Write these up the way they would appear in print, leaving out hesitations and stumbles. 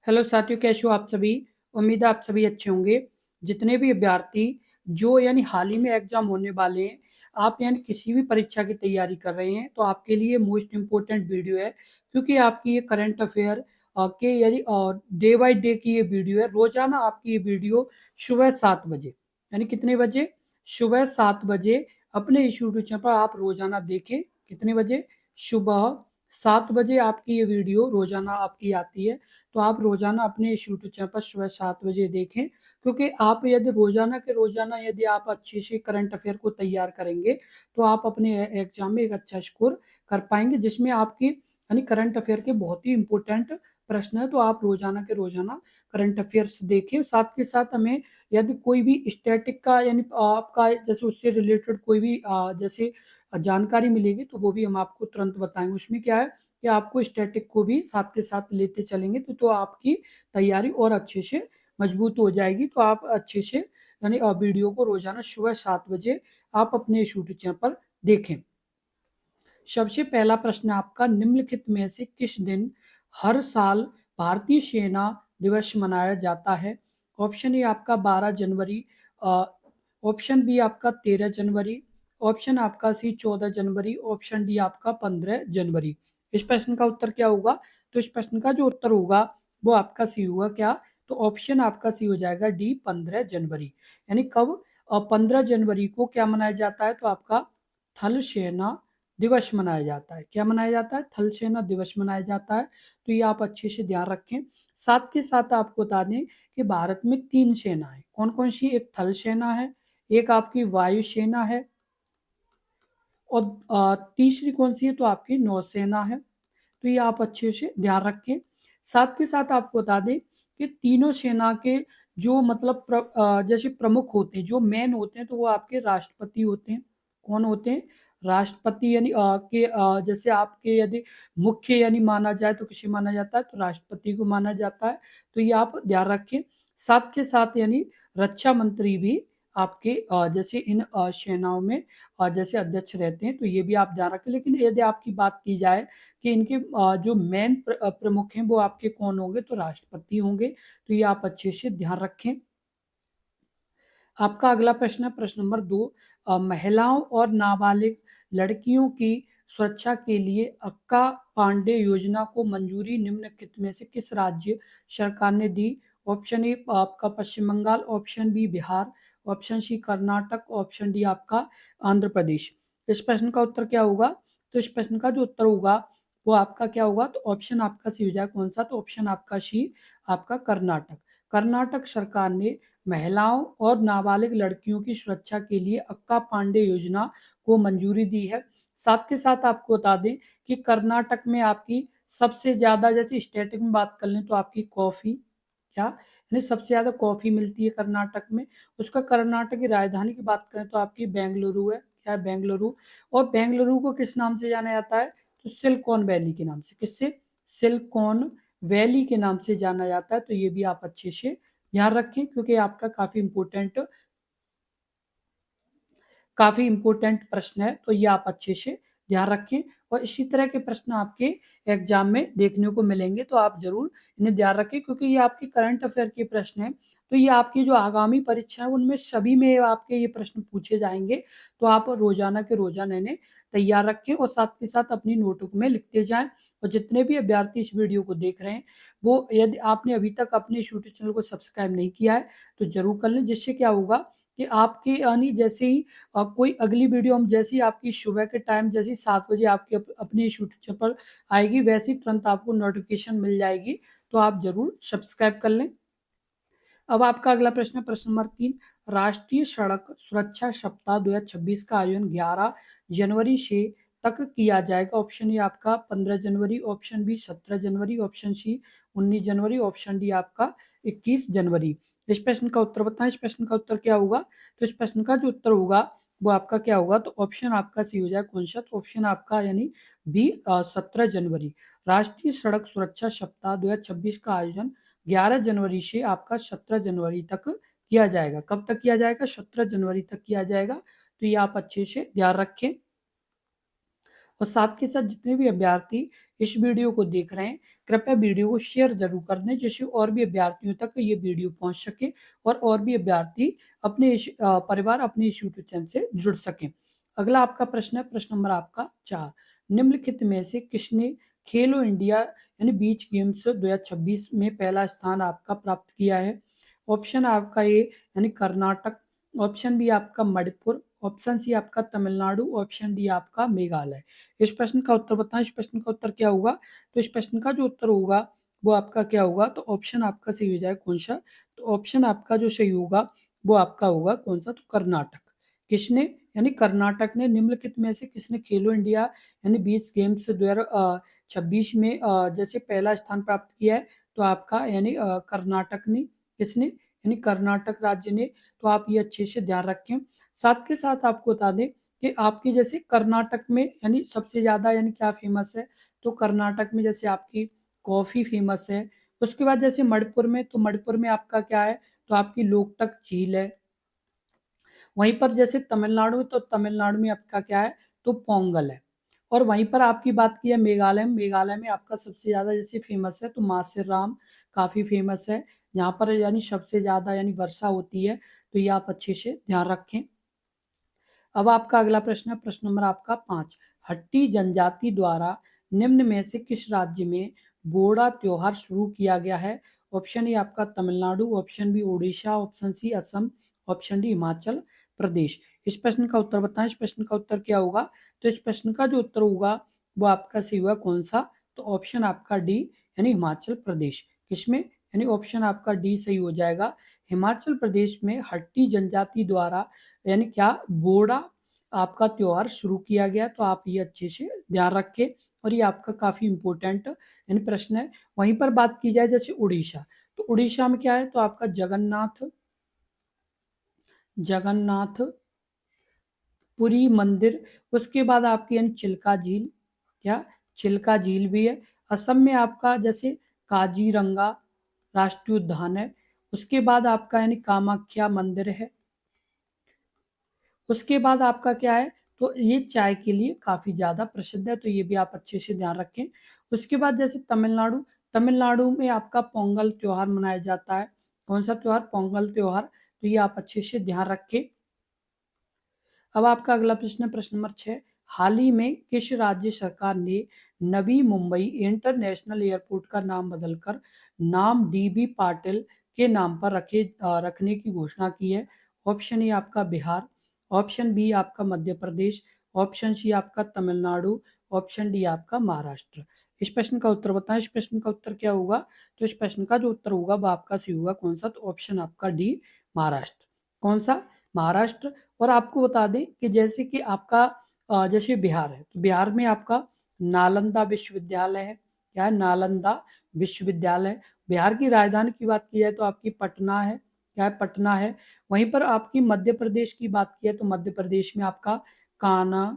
Hello साथियों, कैसे हो आप सभी। उम्मीद है आप सभी अच्छे होंगे। जितने भी अभ्यर्थी जो हाल ही में एग्जाम होने वाले हैं, आप किसी भी परीक्षा की तैयारी कर रहे हैं, तो आपके लिए मोस्ट इम्पोर्टेंट वीडियो है। क्योंकि आपकी ये करंट अफेयर के डे बाय डे की ये वीडियो है। रोजाना आपकी ये वीडियो सुबह 7 बजे, कितने बजे, सुबह 7 बजे अपने इस यूट्यूब चैनल पर आप रोजाना देखें। कितने बजे, सुबह 7 बजे आपकी ये वीडियो रोजाना आपकी आती है। तो आप रोजाना अपने इस यूट्यूब चैनल पर सुबह 7 बजे देखें। क्योंकि आप यदि रोजाना के रोजाना यदि आप अच्छे से करंट अफेयर को तैयार करेंगे, तो आप अपने एग्जाम में एक अच्छा स्कोर कर पाएंगे, जिसमें आपकी करंट अफेयर के बहुत ही इंपॉर्टेंट प्रश्न है। तो आप रोजाना के रोजाना करंट अफेयर्स देखें। साथ के साथ हमें यदि कोई भी स्टैटिक का आपका जैसे उससे रिलेटेड कोई भी जैसे जानकारी मिलेगी, तो वो भी हम आपको तुरंत बताएंगे। उसमें क्या है कि आपको स्टैटिक को भी साथ के साथ लेते चलेंगे, तो आपकी तैयारी और अच्छे से मजबूत हो जाएगी। तो आप अच्छे से वीडियो को रोजाना सुबह 7 बजे आप अपने यूट्यूब चैनल पर देखें। सबसे पहला प्रश्न आपका, निम्नलिखित में से किस दिन हर साल भारतीय सेना दिवस मनाया जाता है। ऑप्शन ए आपका 12 जनवरी, ऑप्शन बी आपका 13 जनवरी, ऑप्शन आपका सी 14 जनवरी, ऑप्शन डी आपका 15 जनवरी। इस प्रश्न का उत्तर क्या होगा? तो इस प्रश्न का जो उत्तर होगा वो आपका सी होगा। क्या? तो ऑप्शन आपका सी हो जाएगा, डी 15 जनवरी। कब? 15 जनवरी को क्या मनाया जाता है? तो आपका थल सेना दिवस मनाया जाता है। क्या मनाया जाता है? थल सेना दिवस मनाया जाता है। तो ये आप अच्छे से ध्यान रखें। साथ के साथ आपको बता दें कि भारत में 3 सेना है। कौन कौन सी? एक थल सेना है, एक आपकी वायु सेना है, और तीसरी कौन सी है? तो आपकी नौसेना है। तो ये आप अच्छे से ध्यान रखें। साथ के साथ आपको बता दें कि तीनों सेना के जो जैसे प्रमुख होते हैं, जो मेन होते हैं, तो वो आपके राष्ट्रपति होते हैं। कौन होते हैं? राष्ट्रपति। जैसे आपके यदि मुख्य माना जाए तो किसे माना जाता है? तो राष्ट्रपति को माना जाता है। तो ये आप ध्यान रखें। साथ के साथ रक्षा मंत्री भी आपके जैसे इन सेनाओं में जैसे अध्यक्ष रहते हैं। तो ये भी आप ध्यान रखें। लेकिन यदि आपकी बात की जाए कि इनके जो मेन प्रमुख हैं, वो आपके कौन होंगे? तो राष्ट्रपति होंगे। तो ये आप अच्छे से ध्यान रखें। आपका अगला प्रश्न है प्रश्न नंबर 2। महिलाओं और नाबालिग लड़कियों की सुरक्षा के लिए अक्का पांडे योजना को मंजूरी निम्नलिखित में से किस राज्य सरकार ने दी? ऑप्शन ए आपका Paschim Bangal, option B Bihar, option C Karnataka, option D आपका आंध्र प्रदेश। इस प्रश्न का उत्तर क्या होगा? तो इस प्रश्न का जो उत्तर होगा वो आपका क्या होगा? तो ऑप्शन आपका सी हो जाएगा। कौन सा? तो ऑप्शन आपका सी, आपका कर्नाटक। कर्नाटक सरकार ने महिलाओं और नाबालिग लड़कियों की सुरक्षा के लिए अक्का पांडे योजना को मंजूरी दी है। साथ के साथ आपको बता दें कि कर्नाटक में आपकी सबसे ज्यादा, जैसे स्टेट में बात कर लें तो आपकी कॉफी, क्या सबसे ज्यादा कॉफी मिलती है कर्नाटक में। उसका कर्नाटक की राजधानी की बात करें तो आपकी बेंगलुरु है। क्या है? बेंगलुरु। और बेंगलुरु को किस नाम से जाना जाता है? तो सिलिकॉन वैली के नाम से। किससे? सिलिकॉन वैली के नाम से जाना जाता है। तो ये भी आप अच्छे से ध्यान रखें, क्योंकि आपका काफी इंपोर्टेंट प्रश्न है। तो ये आप अच्छे से ध्यान रखें। और इसी तरह के प्रश्न आपके एग्जाम में देखने को मिलेंगे, तो आप जरूर इन्हें ध्यान रखें, क्योंकि ये आपके करंट अफेयर के प्रश्न हैं। तो ये आपकी जो आगामी परीक्षा है उनमें सभी में आपके ये प्रश्न पूछे जाएंगे। तो आप रोजाना के रोजाना इन्हें तैयार रखें और साथ के साथ अपनी नोटबुक में लिखते जाएं। और जितने भी अभ्यर्थी इस वीडियो को देख रहे हैं, वो यदि आपने अभी तक अपने यूट्यूब चैनल को सब्सक्राइब नहीं किया है, तो जरूर कर लें। जिससे क्या होगा कि आपके जैसे ही कोई अगली वीडियो हम जैसे ही आपकी सुबह के टाइम जैसे ही 7 बजे आपके अपने यूट्यूब चैनल पर आएगी, वैसे ही तुरंत आपको नोटिफिकेशन मिल जाएगी। तो आप जरूर सब्सक्राइब कर लें। अब आपका अगला प्रश्न है प्रश्न नंबर 3। राष्ट्रीय सड़क सुरक्षा सप्ताह 2026 का आयोजन 11 जनवरी से तक किया जाएगा। ऑप्शन ए आपका 15 जनवरी, ऑप्शन बी 17 जनवरी, ऑप्शन सी 19 जनवरी, ऑप्शन डी आपका 21 जनवरी। इस प्रश्न का उत्तर बताएं। इस प्रश्न का उत्तर क्या होगा? तो इस प्रश्न का जो उत्तर होगा वो आपका क्या होगा? तो ऑप्शन आपका सी हो जाएगा। कौन सा? तो ऑप्शन आपका बी 17 जनवरी। राष्ट्रीय सड़क सुरक्षा सप्ताह 2026 का आयोजन 11 जनवरी से आपका 17 जनवरी तक किया जाएगा। कब तक किया जाएगा? 17 जनवरी तक किया जाएगा। तो ये आप अच्छे से ध्यान रखें। और साथ के साथ जितने भी अभ्यर्थी इस वीडियो को देख रहे हैं, कृपया वीडियो को शेयर जरूर कर दें, जिससे और भी अभ्यर्थियों तक ये वीडियो पहुंच सके और भी अभ्यर्थी अपने परिवार अपने इस यूट्यूब चैनल से जुड़ सकें। अगला आपका प्रश्न है, प्रश्न नंबर आपका 4। निम्नलिखित में से किसने खेलो इंडिया यानी बीच गेम्स 2026 में पहला स्थान आपका प्राप्त किया है? ऑप्शन आपका ए यानी कर्नाटक, ऑप्शन बी आपका मणिपुर, ऑप्शन सी आपका तमिलनाडु, ऑप्शन डी आपका मेघालय। इस प्रश्न का उत्तर बताएं। इस प्रश्न का उत्तर क्या होगा? तो इस प्रश्न का जो उत्तर होगा वो आपका क्या होगा? तो ऑप्शन आपका सही हो जाएगा कौन सा? तो ऑप्शन आपका जो सही होगा वो आपका होगा कौन सा? तो कर्नाटक। किसने यानी कर्नाटक ने निम्नलिखित में से किसने खेलो इंडिया यानी बीच गेम्स 2026 में जैसे पहला स्थान प्राप्त किया है? तो आपका यानी कर्नाटक ने। किसने? यानी कर्नाटक राज्य ने। तो आप ये अच्छे से ध्यान रखें। साथ के साथ आपको बता दें कि आपकी जैसे कर्नाटक में यानी सबसे ज्यादा यानी क्या फेमस है? तो कर्नाटक में जैसे आपकी कॉफी फेमस है। उसके बाद जैसे मणिपुर में, तो मणिपुर में आपका क्या है? तो आपकी लोकटक झील है। वहीं पर जैसे तमिलनाडु, तो तमिलनाडु में आपका क्या है? तो पोंगल है। और वहीं पर आपकी बात की है मेघालय में, मेघालय में आपका सबसे ज्यादा जैसे फेमस है तो मासेराम काफी फेमस है, यहाँ पर यानी सबसे ज्यादा यानी वर्षा होती है। तो ये आप अच्छे से ध्यान रखें। अब आपका अगला प्रश्न है, प्रश्न नंबर आपका 5। हट्टी जनजाति द्वारा निम्न में से किस राज्य में बोड़ा त्योहार शुरू किया गया है? ऑप्शन ए आपका Tamil Nadu, option B Orissa, option C Assam, option D Himachal Pradesh. इस प्रश्न का उत्तर बताएं। इस प्रश्न का उत्तर क्या होगा? तो इस प्रश्न का जो उत्तर होगा वो आपका सही हुआ कौन सा? तो ऑप्शन आपका डी यानी हिमाचल प्रदेश। किसमें? यानी ऑप्शन आपका डी सही हो जाएगा। हिमाचल प्रदेश में हट्टी जनजाति द्वारा यानी क्या बोड़ा आपका त्योहार शुरू किया गया। तो आप ये अच्छे से ध्यान रखें और ये आपका काफी इंपॉर्टेंट यानी प्रश्न है। वहीं पर बात की जाए जैसे उड़ीसा, तो उड़ीसा में क्या है? तो आपका जगन्नाथ जगन्नाथ पुरी मंदिर। उसके बाद आपकी यानी चिल्का झील, क्या चिल्का झील भी है। असम में आपका जैसे काजीरंगा राष्ट्रीय उद्यान है। उसके बाद आपका यानी कामाख्या मंदिर है। उसके बाद आपका क्या है? तो ये चाय के लिए काफी ज्यादा प्रसिद्ध है, तो ये भी आप अच्छे से ध्यान रखें। उसके बाद जैसे तमिलनाडु, तमिलनाडु में आपका पोंगल त्योहार मनाया जाता है। कौन सा त्योहार? पोंगल त्योहार। तो ये आप अच्छे से ध्यान रखें। अब आपका अगला प्रश्न है, प्रश्न नंबर 6। हाल ही में किस राज्य सरकार ने नवी मुंबई इंटरनेशनल एयरपोर्ट का नाम बदलकर नाम डीबी पाटिल के नाम पर रखने की घोषणा की है? ऑप्शन ए आपका बिहार, ऑप्शन बी आपका मध्य प्रदेश, ऑप्शन सी आपका तमिलनाडु, ऑप्शन डी आपका महाराष्ट्र। इस प्रश्न का उत्तर बताएं। इस प्रश्न का उत्तर क्या होगा? तो इस प्रश्न का जो उत्तर होगा वो आपका सही होगा कौन सा? तो ऑप्शन आपका डी महाराष्ट्र। कौन सा? महाराष्ट्र। और आपको बता दें कि जैसे कि आपका जैसे बिहार है, तो बिहार में आपका नालंदा विश्वविद्यालय है। क्या है? नालंदा विश्वविद्यालय। बिहार की राजधानी की बात की जाए तो आपकी पटना है। क्या है? पटना है। वहीं पर आपकी मध्य प्रदेश की बात की है तो मध्य प्रदेश में आपका कान्हा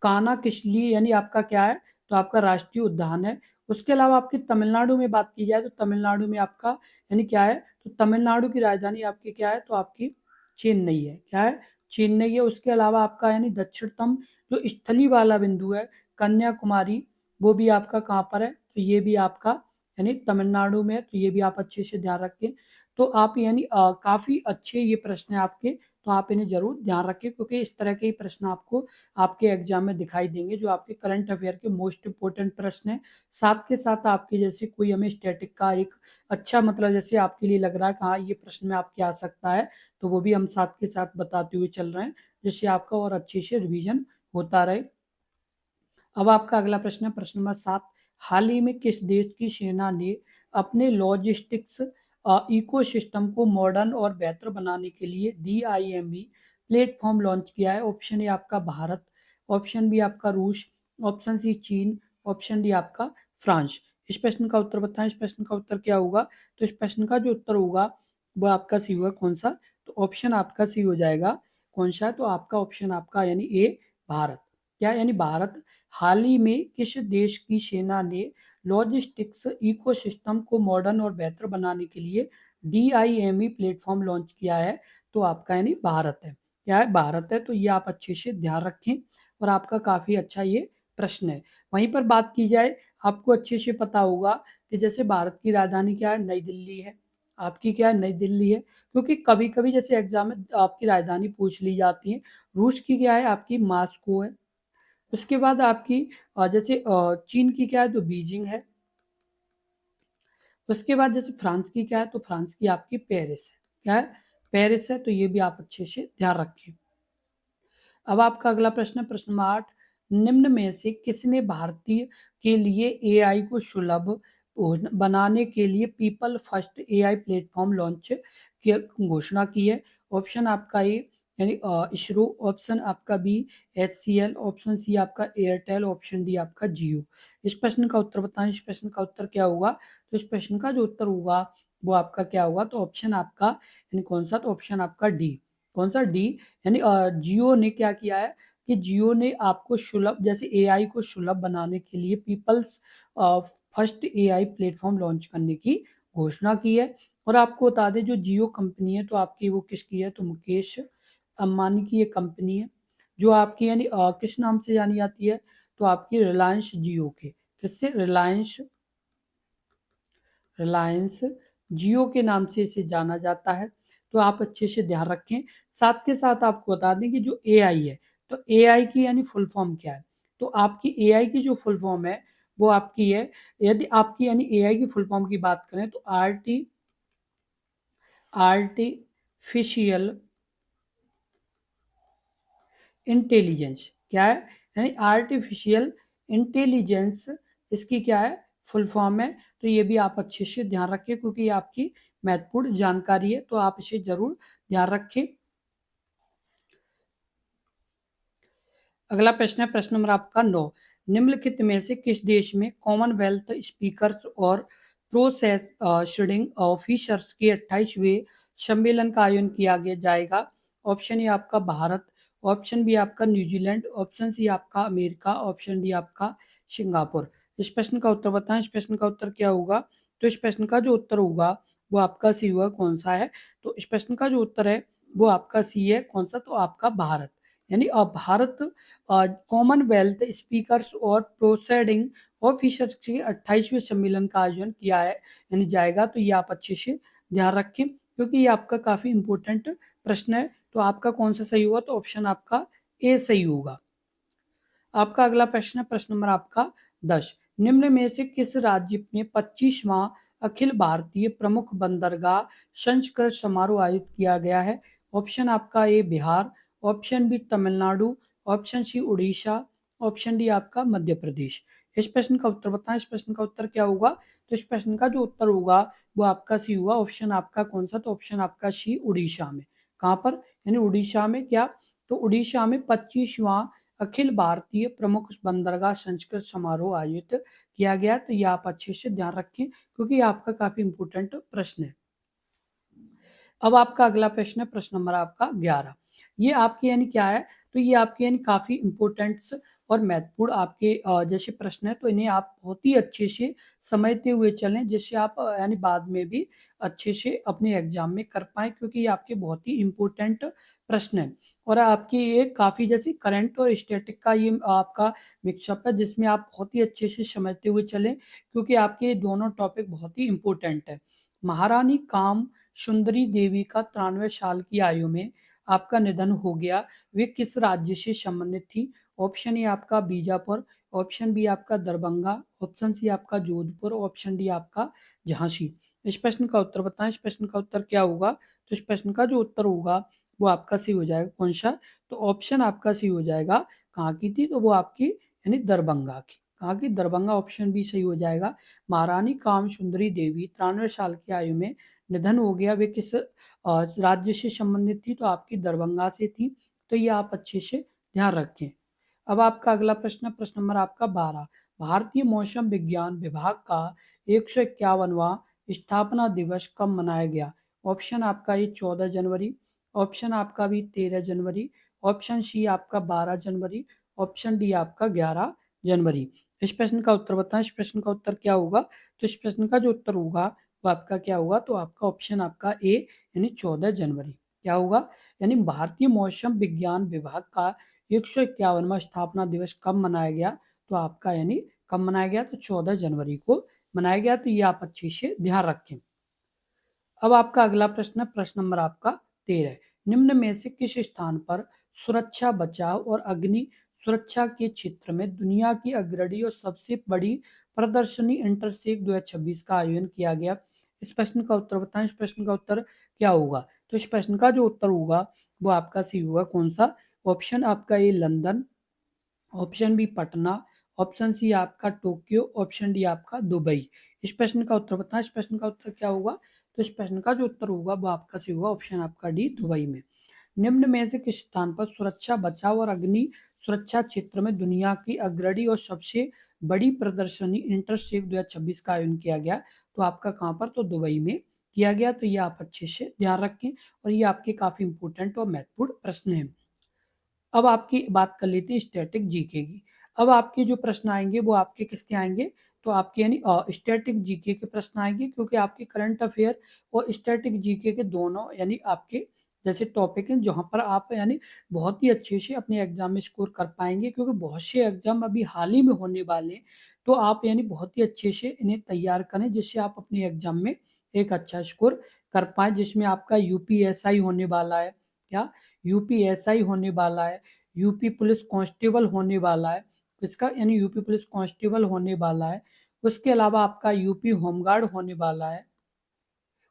कान्हा किसली यानी आपका क्या है? तो आपका राष्ट्रीय उद्यान है। उसके अलावा आपकी तमिलनाडु में बात की जाए तो तमिलनाडु में आपका यानी क्या है? तो तमिलनाडु की राजधानी आपकी क्या है? तो आपकी चेन्नई है। क्या है? चेन्नई है। उसके अलावा आपका यानी दक्षिणतम जो स्थलीय वाला बिंदु है कन्याकुमारी, वो भी आपका कहाँ पर है? तो ये भी आपका यानी तमिलनाडु में है। तो ये भी आप अच्छे से ध्यान रखें। तो आप यानी काफी अच्छे ये प्रश्न है आपके, तो आप इन्हें जरूर ध्यान रखें क्योंकि इस तरह के ही प्रश्न आपको आपके एग्जाम में दिखाई देंगे जो आपके करंट अफेयर के मोस्ट इंपोर्टेंट प्रश्न है। साथ के साथ आपके जैसे कोई हमें स्टैटिक का एक अच्छा मतलब जैसे आपके लिए लग रहा है कि हाँ ये प्रश्न में आपके आ सकता है, तो वो भी हम साथ के साथ बताते हुए चल रहे हैं जिससे आपका और अच्छे से रिवीजन होता रहे। अब आपका अगला प्रश्न है, प्रश्न नंबर 7। हाल ही में किस देश की सेना ने अपने लॉजिस्टिक्स इकोसिस्टम को मॉडर्न और बेहतर बनाने के लिए DIME प्लेटफॉर्म लॉन्च किया है? ऑप्शन ए आपका भारत, ऑप्शन बी आपका रूस, ऑप्शन सी चीन, ऑप्शन डी आपका फ्रांस। इस प्रश्न का उत्तर बताएं। इस प्रश्न का उत्तर क्या होगा? तो इस प्रश्न का जो उत्तर होगा वो आपका सही होगा कौन सा? तो ऑप्शन आपका सही हो जाएगा कौन सा? तो आपका ऑप्शन आपका यानी ए भारत। क्या यानी भारत। हाल ही में किस देश की सेना ने लॉजिस्टिक्स इकोसिस्टम को मॉडर्न और बेहतर बनाने के लिए DIME प्लेटफॉर्म लॉन्च किया है? तो आपका यानी भारत है। क्या है? भारत है। तो ये आप अच्छे से ध्यान रखें। और आपका काफ़ी अच्छा ये प्रश्न है। वहीं पर बात की जाए, आपको अच्छे से पता होगा कि जैसे भारत की राजधानी क्या है? नई दिल्ली है। आपकी क्या है? नई दिल्ली है। क्योंकि कभी-कभी जैसे एग्ज़ाम में आपकी राजधानी पूछ ली जाती है। रूस की क्या है? आपकी मॉस्को है। उसके बाद आपकी जैसे चीन की क्या है? तो बीजिंग है। उसके बाद जैसे फ्रांस की क्या है? तो फ्रांस की आपकी पेरिस है। क्या है? पेरिस है। तो ये भी आप अच्छे से ध्यान रखें। अब आपका अगला प्रश्न है प्रश्न नंबर 8। निम्न में से किसने भारतीय के लिए एआई को सुलभ बनाने के लिए people first AI platform launch की घोषणा की है? ऑप्शन आपका ए यानी इसरो, ऑप्शन आपका बी एचसीएल, ऑप्शन सी आपका एयरटेल, ऑप्शन डी आपका जियो। इस प्रश्न का उत्तर बताएं। इस प्रश्न का उत्तर क्या होगा? तो इस प्रश्न का जो उत्तर होगा वो आपका क्या होगा? तो ऑप्शन आपका यानी कौन सा? तो ऑप्शन आपका डी। कौन सा? डी। यानी जियो ने क्या किया है कि जियो ने आपको सुलभ जैसे एआई को सुलभ बनाने के लिए peoples first AI platform launch करने की घोषणा की है। और आपको बता दें जो जियो कंपनी है तो आपकी वो किसकी है? तो मुकेश अंबानी की ये कंपनी है, जो आपकी यानी किस नाम से जानी जाती है? तो आपकी रिलायंस जियो के किससे? रिलायंस रिलायंस जियो के नाम से इसे जाना जाता है। तो आप अच्छे से ध्यान रखें। साथ के साथ आपको बता दें कि जो एआई है, तो एआई की यानी फुल फॉर्म क्या है? तो आपकी एआई की जो फुल फॉर्म है वो आपकी है, यदि आपकी यानी एआई की फुल फॉर्म की बात करें तो आर्टिफिशियल इंटेलिजेंस। क्या है? यानी आर्टिफिशियल इंटेलिजेंस इसकी क्या है? फुल फॉर्म है। तो ये भी आप अच्छे से ध्यान रखें क्योंकि ये आपकी महत्वपूर्ण जानकारी है, तो आप इसे जरूर ध्यान रखें। अगला प्रश्न है प्रश्न नंबर आपका 9। निम्नलिखित में से किस देश में कॉमनवेल्थ स्पीकर्स और प्रोसेसिंग ऑफिसर्स के 28वें सम्मेलन का आयोजन किया गया जाएगा? ऑप्शन ए आपका भारत, ऑप्शन बी आपका न्यूजीलैंड, ऑप्शन सी आपका अमेरिका, ऑप्शन डी आपका सिंगापुर। इस प्रश्न का उत्तर बताएं। इस प्रश्न का उत्तर क्या होगा? तो इस प्रश्न का जो उत्तर होगा वो आपका सी होगा। कौन सा है? तो इस प्रश्न का जो उत्तर है वो आपका सी है। कौन सा? तो आपका भारत। यानी भारत कॉमनवेल्थ स्पीकर्स और प्रोसाइडिंग ऑफिसर्स के 28वें सम्मेलन का आयोजन किया है यानी जाएगा। तो ये आप अच्छे से ध्यान रखें क्योंकि ये आपका काफी इंपॉर्टेंट प्रश्न है। तो आपका कौन सा सही होगा? तो ऑप्शन आपका ए सही होगा। आपका अगला प्रश्न है प्रश्न नंबर आपका 10। निम्न में से किस राज्य में 25वां अखिल भारतीय प्रमुख बंदरगाह संस्कृत समारोह आयोजित किया गया है? ऑप्शन आपका A Bihar, option B Tamil Nadu, option C Orissa, option D आपका मध्य प्रदेश। इस प्रश्न का उत्तर बताएं। इस प्रश्न का उत्तर क्या होगा? तो इस प्रश्न का जो उत्तर होगा वो आपका सी होगा। ऑप्शन आपका कौन सा? तो ऑप्शन आपका सी उड़ीसा में। कहां पर? यानी उड़ीसा में। क्या? तो उड़ीसा में 25वां अखिल भारतीय प्रमुख बंदरगाह संस्कृत समारोह आयोजित किया गया। तो ये आप अच्छे से ध्यान रखें क्योंकि आपका काफी इंपोर्टेंट प्रश्न है। अब आपका अगला प्रश्न है प्रश्न नंबर आपका 11। ये आपके यानी क्या है? तो ये आपके यानी काफी इंपोर्टेंट और महत्वपूर्ण आपके जैसे प्रश्न है, तो इन्हें आप बहुत ही अच्छे से समझते हुए चलें जिससे आप यानी बाद में भी अच्छे से अपने एग्जाम में कर पाए क्योंकि ये आपके बहुत ही इंपॉर्टेंट प्रश्न है। और आपकी ये काफी जैसे करंट और स्टैटिक का ये आपका मिक्सअप है जिसमें आप बहुत ही अच्छे से समझते हुए चलें क्योंकि आपके ये दोनों टॉपिक बहुत ही इंपॉर्टेंट है। महारानी काम सुंदरी देवी का 93 साल की आयु में आपका निधन हो गया। वे किस राज्य से संबंधित थी? ऑप्शन ए आपका बीजापुर, ऑप्शन बी आपका दरभंगा, ऑप्शन सी आपका जोधपुर, ऑप्शन डी आपका झांसी। इस प्रश्न का उत्तर बताएं। इस प्रश्न का उत्तर क्या होगा? तो इस प्रश्न का जो उत्तर होगा वो आपका सही हो जाएगा। कौन सा? तो ऑप्शन आपका सही हो जाएगा। कहाँ की थी? तो वो आपकी यानी दरभंगा की। कहाँ की? दरभंगा। ऑप्शन बी सही हो जाएगा। महारानी काम सुंदरी देवी 93 साल की आयु में निधन हो गया। वे किस राज्य से संबंधित थी? तो आपकी दरभंगा से थी। तो ये आप अच्छे से ध्यान रखें। अब आपका अगला प्रश्न प्रश्न नंबर आपका 12। भारतीय मौसम विज्ञान विभाग का 151वां स्थापना दिवस कब मनाया गया? ऑप्शन आपका ये 14 जनवरी, ऑप्शन आपका भी 13 जनवरी, ऑप्शन सी आपका 12 जनवरी, ऑप्शन डी आपका 11 जनवरी। इस प्रश्न का उत्तर बताएं। इस प्रश्न का उत्तर क्या होगा? तो इस प्रश्न का जो उत्तर होगा वो आपका क्या होगा? तो आपका ऑप्शन आपका ए यानी 14 जनवरी। क्या होगा? यानी भारतीय मौसम विज्ञान विभाग का 151वां स्थापना दिवस कब मनाया गया? तो आपका यानी कब मनाया गया? तो 14 जनवरी को मनाया गया। तो ये आप अच्छे से ध्यान रखें। अब आपका अगला प्रश्न है, प्रश्न नंबर आपका 13। निम्न में से किस स्थान पर सुरक्षा, बचाव और अग्नि सुरक्षा के क्षेत्र में दुनिया की अग्रणी और सबसे बड़ी प्रदर्शनी इंटरसेक 2026 का आयोजन किया गया? इस प्रश्न का उत्तर बताएं। इस प्रश्न का उत्तर क्या होगा? तो इस प्रश्न का जो उत्तर होगा वो आपका सी होगा। कौन सा? ऑप्शन आपका A London, option B Patna, option C आपका टोक्यो, ऑप्शन डी आपका दुबई। इस प्रश्न का उत्तर बताएं। इस प्रश्न का उत्तर क्या होगा? तो इस प्रश्न का जो उत्तर होगा वो आपका सी होगा, ऑप्शन आपका डी दुबई में। निम्न में से किस स्थान पर सुरक्षा, बचाव और अग्नि सुरक्षा क्षेत्र में दुनिया की अग्रणी और सबसे बड़ी प्रदर्शनी इंटरसेक 2026 का आयोजन किया गया? तो आपका कहाँ पर? तो दुबई में किया गया। तो ये आप अच्छे से ध्यान रखें और ये आपके काफी इंपोर्टेंट और महत्वपूर्ण प्रश्न है। अब आपकी बात कर लेते हैं स्टैटिक जीके की। अब आपके जो प्रश्न आएंगे वो आपके किसके आएंगे? तो आपके यानी स्टैटिक जीके के प्रश्न आएंगे, क्योंकि आपके करंट अफेयर और स्टैटिक जीके के दोनों यानी आपके जैसे टॉपिक हैं जहां पर आप यानी बहुत ही अच्छे से अपने एग्जाम में स्कोर कर पाएंगे, क्योंकि बहुत से एग्जाम अभी हाल ही में होने वाले हैं। तो आप यानी बहुत ही अच्छे से इन्हें तैयार करें, जिससे आप अपने एग्जाम में एक अच्छा स्कोर कर पाए। जिसमें आपका यूपीएसआई होने वाला है, क्या यूपीएसआई होने वाला है, यूपी पुलिस कांस्टेबल होने वाला है, इसका यानी यूपी पुलिस कांस्टेबल होने वाला है। उसके अलावा आपका यूपी होमगार्ड होने वाला है।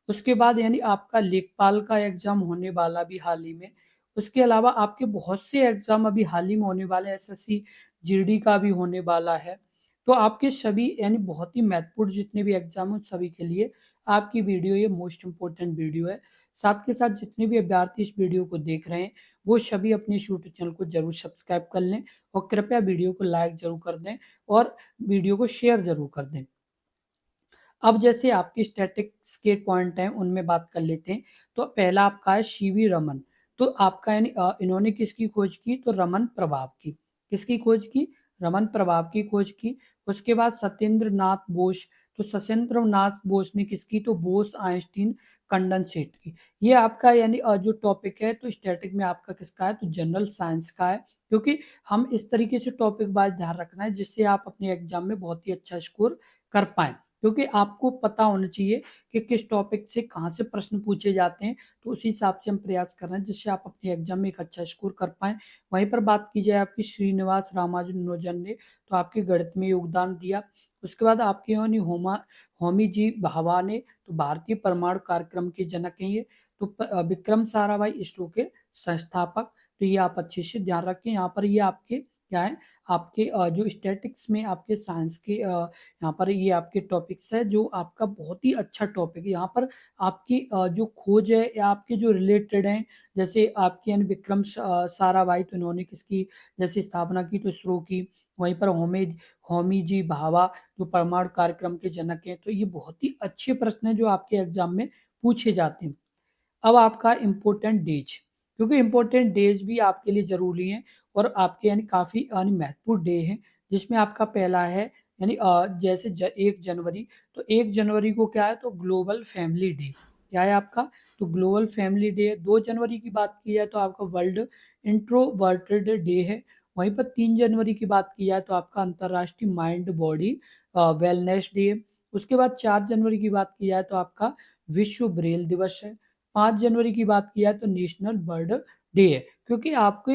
उसके बाद यानी आपका लेखपाल का एग्जाम होने वाला भी हाल ही में। उसके अलावा आपके बहुत से एग्जाम अभी हाल ही में होने वाले, एसएससी जीडी का भी होने वाला है। तो आपके सभी यानी बहुत ही महत्वपूर्ण जितने भी एग्जाम हैं सभी के लिए आपकी वीडियो ये मोस्ट इम्पोर्टेंट वीडियो है। साथ के साथ जितने भी अभ्यर्थी इस वीडियो को देख रहे हैं वो सभी अपने यूट्यूब चैनल को जरूर सब्सक्राइब कर लें और कृपया वीडियो को लाइक जरूर कर दें और वीडियो को शेयर जरूर कर दें। अब जैसे आपके स्टैटिक्स के पॉइंट हैं उनमें बात कर लेते हैं। तो पहला आपका है सीवी रमन। तो आपका यानी इन्होंने किसकी खोज की? तो रमन प्रभाव की। किसकी खोज की? रमन प्रभाव की खोज की। उसके बाद सत्येंद्र नाथ बोस। तो सत्येंद्र नाथ बोस ने किसकी? तो बोस आइंस्टीन कंडेंसेट की। ये आपका यानी जो टॉपिक है तो स्टैटिक में आपका किसका है? तो जनरल साइंस का है। क्योंकि हम इस तरीके से टॉपिक वाइज ध्यान रखना है जिससे आप अपने एग्जाम में बहुत ही अच्छा स्कोर कर पाए, क्योंकि आपको पता होना चाहिए कि किस टॉपिक से कहाँ से प्रश्न पूछे जाते हैं। तो उसी हिसाब से हम प्रयास कर रहे हैं जिससे आप अपने एग्जाम में एक अच्छा स्कोर कर पाएं। वहीं पर बात की जाए आपकी श्रीनिवास रामानुजन ने, तो आपके गणित में योगदान दिया। उसके बाद आपके यानी होमी जी भाभा ने, तो भारतीय परमाणु कार्यक्रम के जनक हैं ये। तो विक्रम साराभाई इसरो के संस्थापक। तो ये आप अच्छे से ध्यान रखें। यहाँ पर ये आपके क्या है? आपके जो स्टैटिक्स में आपके साइंस के यहाँ पर ये आपके टॉपिक्स है जो आपका बहुत ही अच्छा टॉपिक है। यहाँ पर आपकी जो खोज है या आपके जो रिलेटेड हैं, जैसे आपके यानी विक्रम साराभाई, तो इन्होंने किसकी जैसे स्थापना की? तो इसरो की। वहीं पर होमी जी भाभा जो परमाणु कार्यक्रम के जनक हैं। तो ये बहुत ही अच्छे प्रश्न है जो आपके एग्जाम में पूछे जाते हैं। अब आपका इम्पोर्टेंट डेज, क्योंकि इम्पोर्टेंट डेज भी आपके लिए जरूरी हैं और आपके यानी काफी यानी महत्वपूर्ण डे हैं। जिसमें आपका पहला है यानी जैसे 1 जनवरी। तो 1 जनवरी को क्या है? तो ग्लोबल फैमिली डे। क्या है आपका? तो ग्लोबल फैमिली डे है। 2 जनवरी की बात की जाए तो आपका वर्ल्ड इंट्रोवर्टेड डे है। वहीं पर 3 जनवरी की बात की जाए तो आपका अंतर्राष्ट्रीय माइंड बॉडी वेलनेस डे है। उसके बाद 4 जनवरी की बात की जाए तो आपका विश्व ब्रेल दिवस है। 5 जनवरी की बात किया तो नेशनल बर्ड डे है। क्योंकि आपके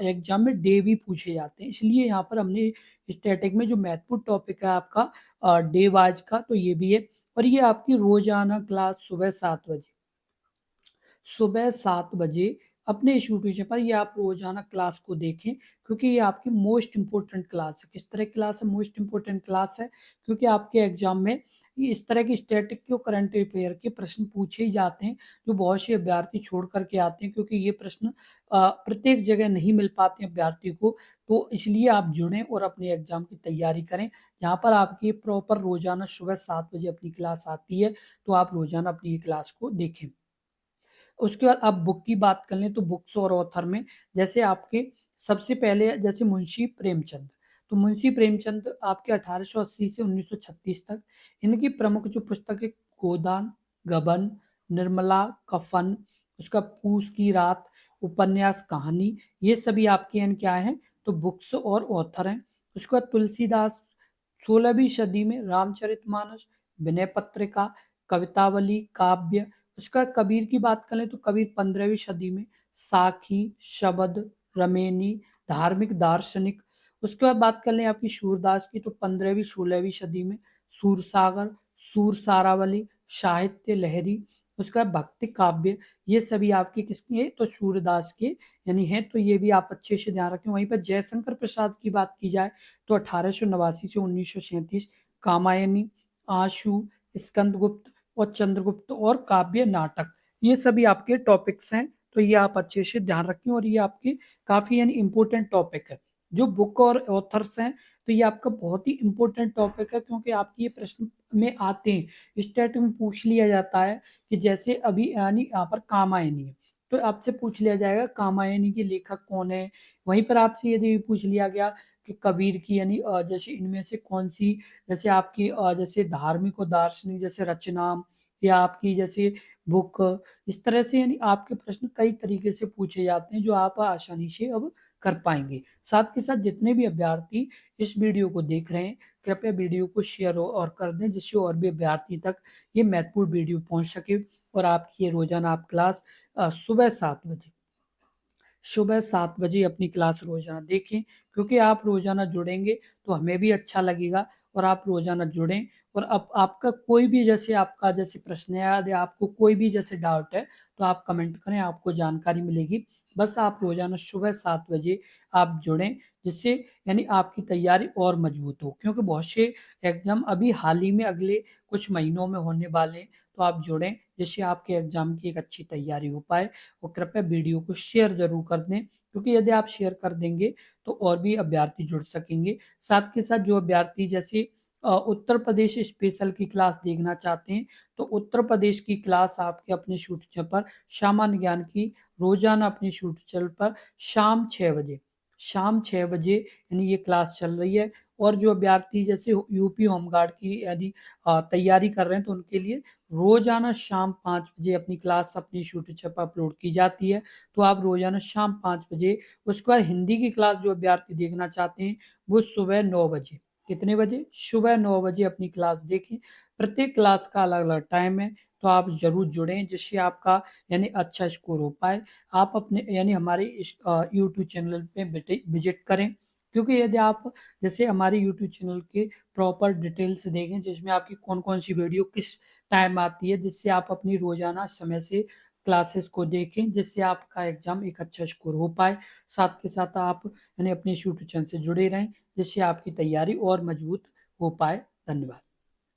एग्जाम में डे भी पूछे जाते हैं, इसलिए यहाँ पर हमने स्टैटिक में जो महत्वपूर्ण टॉपिक है आपका डे वाइज का, तो ये भी है। और ये आपकी रोजाना क्लास सुबह 7 बजे अपने इस यूट्यूब चैनल पर ये आप रोजाना क्लास को देखें, क्योंकि ये आपकी मोस्ट इंपोर्टेंट क्लास है। किस तरह की क्लास है? मोस्ट इंपोर्टेंट क्लास है, क्योंकि आपके एग्जाम में ये इस तरह की स्टैटिक के करंट अफेयर के प्रश्न पूछे ही जाते हैं जो बहुत से अभ्यर्थी छोड़ करके आते हैं, क्योंकि ये प्रश्न प्रत्येक जगह नहीं मिल पाते हैं अभ्यर्थी को। तो इसलिए आप जुड़ें और अपने एग्जाम की तैयारी करें। यहाँ पर आपकी प्रॉपर रोजाना सुबह 7 बजे अपनी क्लास आती है, तो आप रोजाना अपनी ये क्लास को देखें। उसके बाद आप बुक की बात कर लें तो बुक्स और ऑथर में जैसे आपके सबसे पहले जैसे मुंशी प्रेमचंद। तो मुंशी प्रेमचंद आपके 1880 से 1936 तक, इनकी प्रमुख जो पुस्तक है गोदान, गबन, निर्मला, कफन, उसका पूस की रात, उपन्यास, कहानी, ये सभी आपके यानी क्या है, तो बुक्स और ऑथर हैं। उसके बाद तुलसीदास 16वीं सदी में रामचरितमानस, विनय पत्रिका, कवितावली, काव्य। उसका कबीर की बात करें तो कबीर 15वीं सदी में साखी, शबद, रमेनी, धार्मिक दार्शनिक। उसके बाद बात कर लें आपकी सूरदास की तो 15वीं 16वीं सदी में सूरसागर, सूर सारावली, साहित्य लहरी। उसका भक्ति काव्य, ये सभी आपके किसके हैं, तो सूरदास के यानी हैं। तो ये भी आप अच्छे से ध्यान रखें। वहीं पर जयशंकर प्रसाद की बात की जाए तो 1889 से 1937 कामायनी, आशु, स्कंदगुप्त और चंद्रगुप्त और काव्य नाटक, ये सभी आपके टॉपिक्स हैं। तो ये आप अच्छे से ध्यान रखें और ये आपके काफी यानी इंपॉर्टेंट टॉपिक है। जो बुक और ऑथर्स हैं तो ये आपका बहुत ही इंपॉर्टेंट टॉपिक है, क्योंकि आपके ये प्रश्न में आते हैं, स्टेट में पूछ लिया जाता है कि जैसे अभी यानी यहाँ पर कामायनी है तो आपसे पूछ लिया जाएगा कामायनी के लेखक कौन है। वहीं पर आपसे यदि पूछ लिया गया कि कबीर की यानी जैसे इनमें से कौन सी, जैसे आपकी जैसे धार्मिक और दार्शनिक जैसे रचना या आपकी जैसे बुक, इस तरह से यानी आपके प्रश्न कई तरीके से पूछे जाते हैं जो आप आसानी से अब कर पाएंगे। साथ के साथ जितने भी अभ्यर्थी इस वीडियो को देख रहे हैं कृपया वीडियो को शेयर और कर दें, जिससे और भी अभ्यर्थी तक ये महत्वपूर्ण वीडियो पहुंच सके और आपकी ये रोजाना आप क्लास सुबह 7 बजे अपनी क्लास रोजाना देखें, क्योंकि आप रोजाना जुड़ेंगे तो हमें भी अच्छा लगेगा। और आप रोजाना जुड़ें और अब आपका कोई भी जैसे आपका जैसे प्रश्न है या आपको कोई भी जैसे डाउट है तो आप कमेंट करें, आपको जानकारी मिलेगी। बस आप रोजाना सुबह 7 बजे आप जुड़ें, जिससे यानी आपकी तैयारी और मजबूत हो, क्योंकि बहुत से एग्जाम अभी हाल ही में अगले कुछ महीनों में होने वाले हैं। तो आप जुड़ें जिससे आपके एग्जाम की एक अच्छी तैयारी हो पाए। और कृपया वीडियो को शेयर जरूर कर दें, क्योंकि यदि आप शेयर कर देंगे तो और भी अभ्यर्थी जुड़ सकेंगे। साथ के साथ जो अभ्यर्थी जैसे उत्तर प्रदेश स्पेशल की क्लास देखना चाहते हैं तो उत्तर प्रदेश की क्लास आपके अपने यूट्यूब चैनल पर सामान्य ज्ञान की रोजाना अपने यूट्यूब चैनल पर शाम 6 बजे यानी ये क्लास चल रही है। और जो अभ्यर्थी जैसे यूपी होमगार्ड की यदि तैयारी कर रहे हैं तो उनके लिए रोजाना शाम 5 बजे अपनी क्लास अपनी यूट्यूब चैनल पर अपलोड की जाती है। तो आप रोजाना शाम 5 बजे, उसके बाद हिंदी की क्लास जो अभ्यर्थी देखना चाहते हैं वो सुबह 9 बजे, कितने बजे, सुबह 9 बजे अपनी क्लास देखें। प्रत्येक क्लास का अलग अलग टाइम है, तो आप जरूर जुड़ें जिससे आपका यानी अच्छा स्कोर हो पाए। आप अपने यानी हमारे इस यूट्यूब चैनल पे विजिट करें, क्योंकि यदि आप जैसे हमारे यूट्यूब चैनल के प्रॉपर डिटेल्स देखें जिसमें आपकी कौन कौन सी वीडियो किस टाइम आती है, जिससे आप अपनी रोजाना समय से क्लासेस को देखें, जिससे आपका एग्जाम एक अच्छा स्कोर हो पाए। साथ के साथ आप यानी अपने यूट्यूब चैनल से जुड़े रहें, जिससे आपकी तैयारी और मजबूत हो पाए। धन्यवाद।